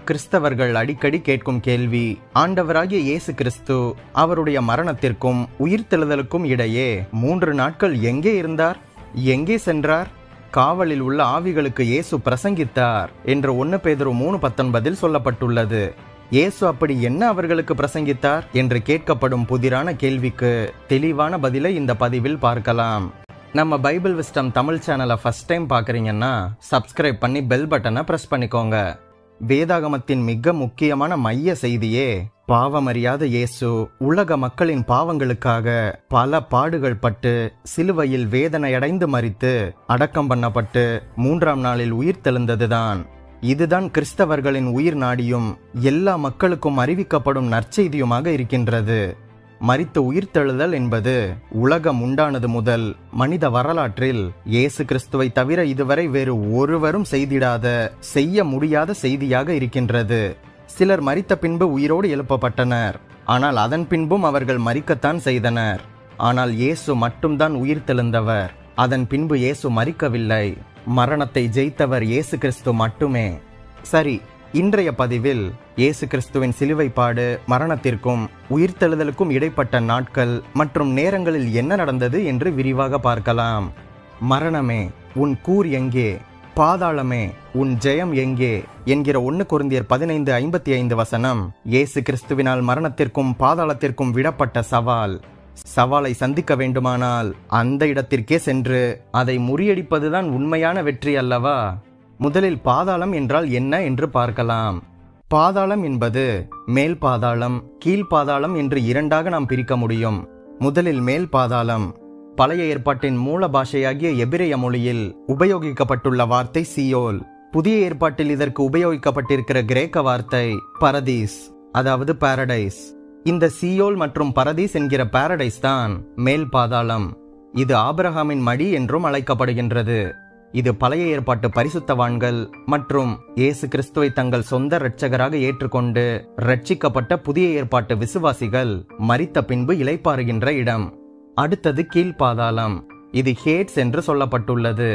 கிறிஸ்தவர்கள் அடிக்கடி கேட்கும் கேள்வி, ஆண்டவராகிய இயேசு கிறிஸ்து அவருடைய மரணத்திற்கும் உயிர்த்தெழுதலுக்கும் இடையே 3 நாட்கள் எங்கே இருந்தார், எங்கே சென்றார்? காவலில் உள்ள ஆவிகளுக்கு இயேசு பிரசங்கித்தார் என்று 1 பேதுரு 3:19 சொல்லப்பட்டுள்ளது. இயேசு அப்படி என்ன அவர்களுக்கு பிரசங்கித்தார் என்று கேட்கப்படும் புதிரான கேள்விக்கு தெளிவான பதிலை இந்த பதிவில் பார்க்கலாம். நம்ம பைபிள் விஸ்டம் தமிழ் சேனலை ஃபர்ஸ்ட் டைம் பார்க்குறீங்கன்னா சப்ஸ்கிரைப் பண்ணி பெல் பட்டனை ப்ரெஸ் பண்ணிக்கோங்க. வேதாகமத்தின் மிக முக்கியமான மைய செய்தியே, பாவமறியாத இயேசு உலக மக்களின் பாவங்களுக்காக பல பாடுகள் பட்டு சிலுவையில் வேதனையடைந்து மரித்து அடக்கம் பண்ணப்பட்டு 3ஆம் நாளில் உயிர்த்தெழுந்ததுதான். இதுதான் கிறிஸ்தவர்களின் உயிர் நாடியும் எல்லா மக்களுக்கும் அறிவிக்கப்படும் நற்செய்தியுமாக இருக்கின்றது. மரித்து உயிர்த்தெழுதல் என்பது உலகம் உண்டானது முதல் மனித வரலாற்றில் இயேசு கிறிஸ்துவை தவிர இதுவரை வேறு ஒருவரும் செய்திடாத, செய்ய முடியாத செய்தியாக இருக்கின்றது. சிலர் மரித்த பின்பு உயிரோடு எழுப்பப்பட்டனர். ஆனால் அதன் பின்பும் அவர்கள் மரிக்கத்தான் செய்தனர். ஆனால் இயேசு மட்டும்தான் உயிர்த்தெழுந்தவர். அதன் பின்பு இயேசு மரிக்கவில்லை. மரணத்தை ஜெயித்தவர் இயேசு கிறிஸ்து மட்டுமே. சரி, இன்றைய பதிவில் இயேசு கிறிஸ்துவின் சிலுவைப்பாடு, மரணத்திற்கும் உயிர்த்தெழுதலுக்கும் இடைப்பட்ட நாட்கள் மற்றும் நேரங்களில் என்ன நடந்தது என்று விரிவாக பார்க்கலாம். மரணமே, உன் கூர் எங்கே? பாதாளமே, உன் ஜெயம் எங்கே? என்கிற 1 கொரிந்தியர் 15:55 இயேசு கிறிஸ்துவினால் மரணத்திற்கும் பாதாளத்திற்கும் விடப்பட்ட சவால். சவாலை சந்திக்க வேண்டுமானால் அந்த இடத்திற்கே சென்று அதை முறியடிப்பதுதான் உண்மையான வெற்றி அல்லவா? முதலில் பாதாளம் என்றால் என்ன என்று பார்க்கலாம். பாதாளம் என்பது மேல் பாதாளம், கீழ் பாதாளம் என்று 2ஆக நாம் பிரிக்க முடியும். முதலில் மேல் பாதாளம். பழைய ஏற்பாட்டின் மூல பாஷையாகிய எபிரேய மொழியில் உபயோகிக்கப்பட்டுள்ள வார்த்தை சியோல். புதிய ஏற்பாட்டில் இதற்கு உபயோகிக்கப்பட்டிருக்கிற கிரேக்க வார்த்தை பரதீஸ், அதாவது பாரடைஸ். இந்த சியோல் மற்றும் பரதீஸ் என்கிற பாரடைஸ் தான் மேல் பாதாளம். இது ஆபிரகாமின் மடி என்றும் அழைக்கப்படுகின்றது. இது பழைய ஏற்பாட்டு பரிசுத்தவான்கள் மற்றும் இயேசு கிறிஸ்துவை தங்கள் சொந்த இரட்சகராக ஏற்றுக்கொண்டு ரட்சிக்கப்பட்ட புதிய ஏற்பாட்டு விசுவாசிகள் மரித்த பின்பு இளைப்பாறுகின்ற இடம். அடுத்தது கீழ்பாதாளம். இது ஹேட்ஸ் என்று சொல்லப்பட்டுள்ளது.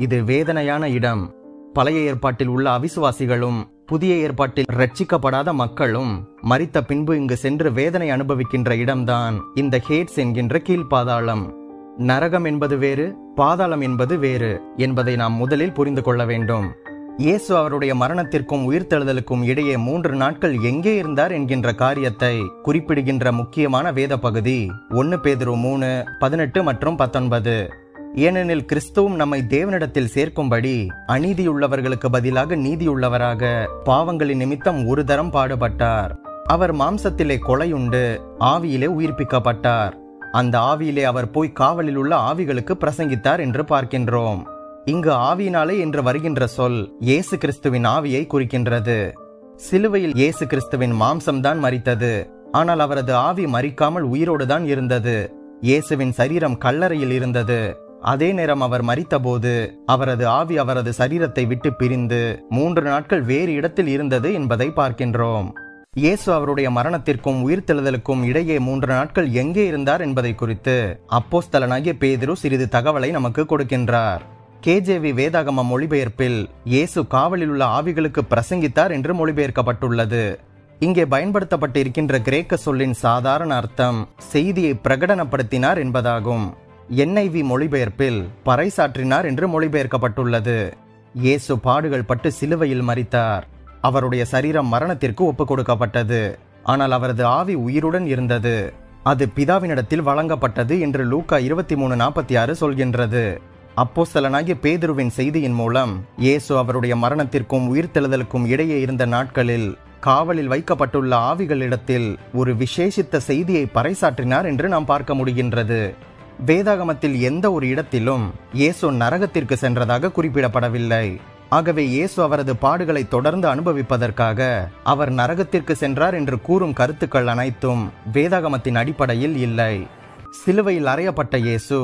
இது வேதனையான இடம். பழைய ஏற்பாட்டில் உள்ள அவிசுவாசிகளும் புதிய ஏற்பாட்டில் ரட்சிக்கப்படாத மக்களும் மரித்த பின்பு இங்கு சென்று வேதனை அனுபவிக்கின்ற இடம்தான் இந்த ஹேட்ஸ் என்கின்ற கீழ்பாதாளம். நரகம் என்பது வேறு, பாதாளம் என்பது வேறு என்பதை நாம் முதலில் புரிந்து கொள்ள வேண்டும். இயேசு அவருடைய மரணத்திற்கும் உயிர்த்தெழுதலுக்கும் இடையே 3 நாட்கள் எங்கே இருந்தார் என்கின்ற காரியத்தை குறிப்பிடுகின்ற முக்கியமான வேத பகுதி 1 பேதுரு 3:18 மற்றும் 19. ஏனெனில் கிறிஸ்துவும் நம்மை தேவனிடத்தில் சேர்க்கும்படி அநீதியுள்ளவர்களுக்கு பதிலாக நீதியுள்ளவராக பாவங்களின் நிமித்தம் ஒரு தரம் பாடுபட்டார். அவர் மாம்சத்திலே கொலையுண்டு ஆவியிலே உயிர்ப்பிக்கப்பட்டார். அந்த ஆவியிலே அவர் போய் காவலில் உள்ள ஆவிகளுக்கு பிரசங்கித்தார் என்று பார்க்கின்றோம். இங்கு ஆவியினாலே என்று வருகின்ற சொல் இயேசு கிறிஸ்துவின் ஆவியை குறிக்கின்றது. சிலுவையில் இயேசு கிறிஸ்துவின் மாம்சம்தான் மரித்தது. ஆனால் அவரது ஆவி மரிக்காமல் உயிரோடுதான் இருந்தது. இயேசுவின் சரீரம் கல்லறையில் இருந்தது. அதே நேரம் அவர் மரித்தபோது அவரது ஆவி அவரது சரீரத்தை விட்டு பிரிந்து 3 நாட்கள் வேறு இடத்தில் இருந்தது என்பதை பார்க்கின்றோம். இயேசு அவருடைய மரணத்திற்கும் உயிர்த்தெழுதலுக்கும் இடையே 3 நாட்கள் எங்கே இருந்தார் என்பதை குறித்து அப்போஸ்தலனாகிய பேதுரு சிறிது தகவலை நமக்கு கொடுக்கின்றார். கேஜேவி வேதாகம மொழிபெயர்ப்பில் இயேசு காவலில் உள்ள ஆவிகளுக்கு பிரசங்கித்தார் என்று மொழிபெயர்க்கப்பட்டுள்ளது. இங்கே பயன்படுத்தப்பட்டிருக்கின்ற கிரேக்க சொல்லின் சாதாரண அர்த்தம் செய்தியை பிரகடனப்படுத்தினார் என்பதாகும். NIV மொழிபெயர்ப்பில் பறைசாற்றினார் என்று மொழிபெயர்க்கப்பட்டுள்ளது. இயேசு பாடுகள் பட்டு சிலுவையில் மரித்தார். அவருடைய சரீரம் மரணத்திற்கு ஒப்புக் கொடுக்கப்பட்டது. ஆனால் அவரது ஆவி உயிருடன் இருந்தது. அது பிதாவினிடத்தில் வழங்கப்பட்டது என்று லூக்கா 23:46 சொல்கின்றது. அப்போஸ்தலனாகிய பேதுருவின் செய்தியின் மூலம் இயேசு அவருடைய மரணத்திற்கும் உயிர்த்தெழுதலுக்கும் இடையே இருந்த நாட்களில் காவலில் வைக்கப்பட்டுள்ள ஆவிகளிடத்தில் ஒரு விசேஷித்த செய்தியை பறைசாற்றினார் என்று நாம் பார்க்க முடிகின்றது. வேதாகமத்தில் எந்த ஒரு இடத்திலும் இயேசு நரகத்திற்கு சென்றதாக குறிப்பிடப்படவில்லை. ஆகவே இயேசு அவரது பாடுகளை தொடர்ந்து அனுபவிப்பதற்காக அவர் நரகத்திற்கு சென்றார் என்று கூறும் கருத்துக்கள் அனைத்தும் வேதாகமத்தின் அடிப்படையில் இல்லை. சிலுவையில் அறையப்பட்ட இயேசு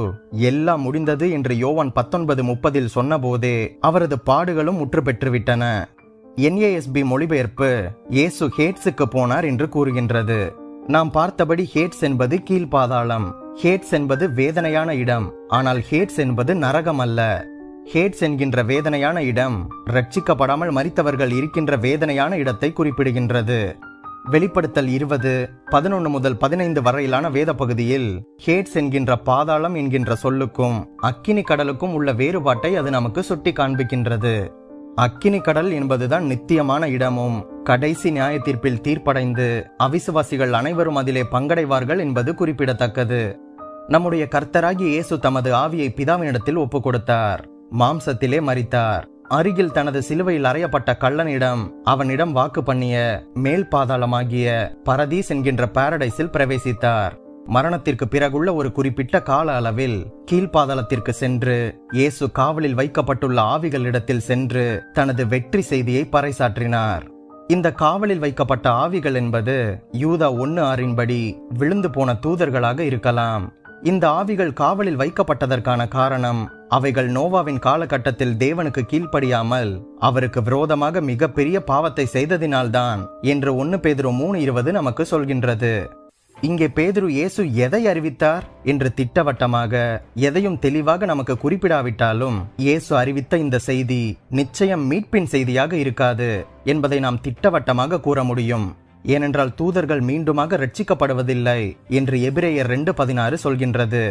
எல்லாம் முடிந்தது என்று யோவான் 19:30 சொன்னபோதே அவரது பாடுகளும் முற்று பெற்றுவிட்டன. NASB மொழிபெயர்ப்பு இயேசு ஹேட்ஸுக்கு போனார் என்று கூறுகின்றது. நாம் பார்த்தபடி ஹேட்ஸ் என்பது கீழ்பாதாளம். ஹேட்ஸ் என்பது வேதனையான இடம். ஆனால் ஹேட்ஸ் என்பது நரகம் அல்ல. ஹேட்ஸ் என்கின்ற வேதனையான இடம் ரட்சிக்கப்படாமல் மரித்தவர்கள் இருக்கின்ற வேதனையான இடத்தை குறிப்பிடுகின்றது. வெளிப்படுத்தல் 20:11 முதல் 15 வரையிலான வேத பகுதியில் ஹேட்ஸ் என்கின்ற பாதாளம் என்கின்ற சொல்லுக்கும் அக்கினி கடலுக்கும் உள்ள வேறுபாட்டை அது நமக்கு சுட்டி காண்பிக்கின்றது. அக்கினி கடல் என்பதுதான் நித்தியமான இடமும் கடைசி நியாய தீர்ப்பில் தீர்ப்படைந்து அவிசுவாசிகள் அனைவரும் அதிலே பங்கடைவார்கள் என்பது குறிப்பிடத்தக்கது. நம்முடைய கர்த்தராகிய இயேசு தமது ஆவியை பிதாவினிடத்தில் ஒப்புக் கொடுத்தார். மாம்சத்திலே மரித்தார். அருகில் தனது சிலுவையில் அறையப்பட்ட கள்ளனிடம் அவனிடம் வாக்கு பண்ணிய மேல் பாதாளமாகிய பரதீஸ் என்கின்ற பாரடைஸில் பிரவேசித்தார். மரணத்திற்கு பிறகுள்ள ஒரு குறிப்பிட்ட கால அளவில் கீழ்பாதாளத்திற்கு சென்று இயேசு காவலில் வைக்கப்பட்டுள்ள ஆவிகளிடத்தில் சென்று தனது வெற்றி செய்தியை பறைசாற்றினார். இந்த காவலில் வைக்கப்பட்ட ஆவிகள் என்பது யூதா 1:6 விழுந்து போன தூதர்களாக இருக்கலாம். இந்த ஆவிகள் காவலில் வைக்கப்பட்டதற்கான காரணம் அவைகள் நோவாவின் காலகட்டத்தில் தேவனுக்கு கீழ்ப்படியாமல் அவருக்கு விரோதமாக மிகப்பெரிய பாவத்தை செய்ததினால்தான் என்று 1 பேதுரு 3:20 நமக்கு சொல்கின்றது. இங்கே பேதுரு இயேசு எதை அறிவித்தார் என்று திட்டவட்டமாக எதையும் தெளிவாக நமக்கு குறிப்பிடாவிட்டாலும் இயேசு அறிவித்த இந்த செய்தி நிச்சயம் மீட்பின் செய்தியாக இருக்காது என்பதை நாம் திட்டவட்டமாக கூற முடியும். ஏனென்றால் தூதர்கள் மீண்டுமாக ரட்சிக்கப்படுவதில்லை என்று எபிரேயர் 2:16 சொல்கின்றது.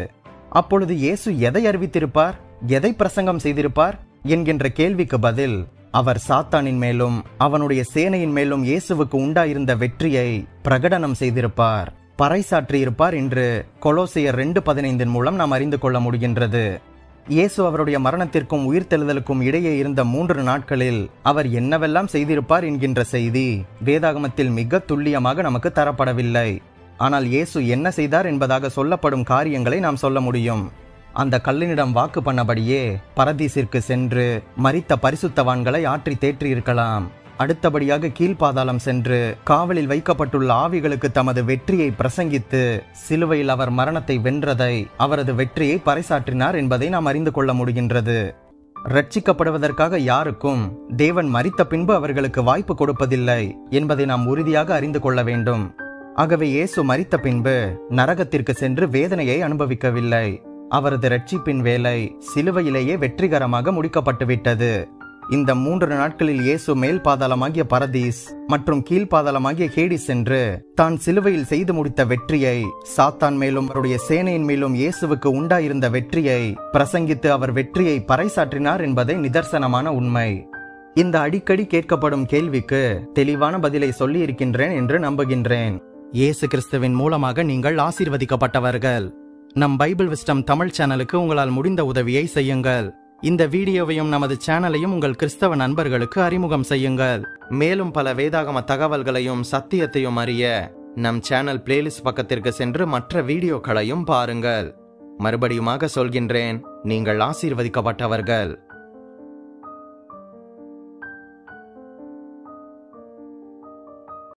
அப்பொழுது இயேசு எதை அறிவித்திருப்பார், எதை பிரசங்கம் செய்திருப்பார் என்கின்ற கேள்விக்கு பதில் அவர் சாத்தானின் மேலும் அவனுடைய சேனையின் மேலும் இயேசுவுக்கு உண்டாயிருந்த வெற்றியை பிரகடனம் செய்திருப்பார், பறைசாற்றியிருப்பார் என்று கொலோசியர் 2:15 மூலம் நாம் அறிந்து கொள்ள முடிகின்றது. இயேசு அவருடைய மரணத்திற்கும் உயிர்த்தெழுதலுக்கும் இடையே இருந்த 3 நாட்களில் அவர் என்னவெல்லாம் செய்திருப்பார் என்கின்ற செய்தி வேதாகமத்தில் மிக துல்லியமாக நமக்கு தரப்படவில்லை. ஆனால் இயேசு என்ன செய்தார் என்பதாக சொல்லப்படும் காரியங்களை நாம் சொல்ல முடியும். அந்த கல்லினிடம் வாக்கு பண்ணபடியே பரதீசிற்கு சென்று மரித்த பரிசுத்தவான்களை ஆற்றி தேற்றியிருக்கலாம். அடுத்தபடியாக கீழ்பாதாளம் சென்று காவலில் வைக்கப்பட்டுள்ள ஆவிகளுக்கு தமது வெற்றியை பிரசங்கித்து சிலுவையில் அவர் மரணத்தை வென்றதை அவரது வெற்றியை பறைசாற்றினார் என்பதை நாம் அறிந்து கொள்ள முடிகின்றது. ரட்சிக்கப்படுவதற்காக யாருக்கும் தேவன் மரித்த பின்பு அவர்களுக்கு வாய்ப்பு கொடுப்பதில்லை என்பதை நாம் உறுதியாக அறிந்து கொள்ள வேண்டும். ஆகவே இயேசு மரித்த பின்பு நரகத்திற்கு சென்று வேதனையை அனுபவிக்கவில்லை. அவரது ரட்சிப்பின் வேலை சிலுவையிலேயே வெற்றிகரமாக முடிக்கப்பட்டுவிட்டது. இந்த 3 நாட்களில் இயேசு மேல் பாதாளமாகிய பரதீஸ் மற்றும் கீழ்பாதாளமாகிய ஹேடிஸ் சென்று தான் சிலுவையில் செய்து முடித்த வெற்றியை, சாத்தான் மேலும் அவருடைய சேனையின் மேலும் இயேசுவுக்கு உண்டாயிருந்த வெற்றியை பிரசங்கித்து அவர் வெற்றியை பறைசாற்றினார் என்பதை நிதர்சனமான உண்மை. இந்த அடிக்கடி கேட்கப்படும் கேள்விக்கு தெளிவான பதிலை சொல்லி இருக்கின்றேன் என்று நம்புகின்றேன். இயேசு கிறிஸ்துவின் மூலமாக நீங்கள் ஆசீர்வதிக்கப்பட்டவர்கள். நம் பைபிள் விஸ்டம் தமிழ் சேனலுக்கு உங்களால் முடிந்த உதவியை செய்யுங்கள். இந்த வீடியோவையும் நமது சேனலையும் உங்கள் கிறிஸ்தவ நண்பர்களுக்கு அறிமுகம் செய்யுங்கள். மேலும் பல வேதாகம தகவல்களையும் சத்தியத்தையும் அறிய நம் சேனல் பிளேலிஸ்ட் பக்கத்திற்கு சென்று மற்ற வீடியோக்களையும் பாருங்கள். மறுபடியுமாக சொல்கின்றேன், நீங்கள் ஆசீர்வதிக்கப்பட்டவர்கள்.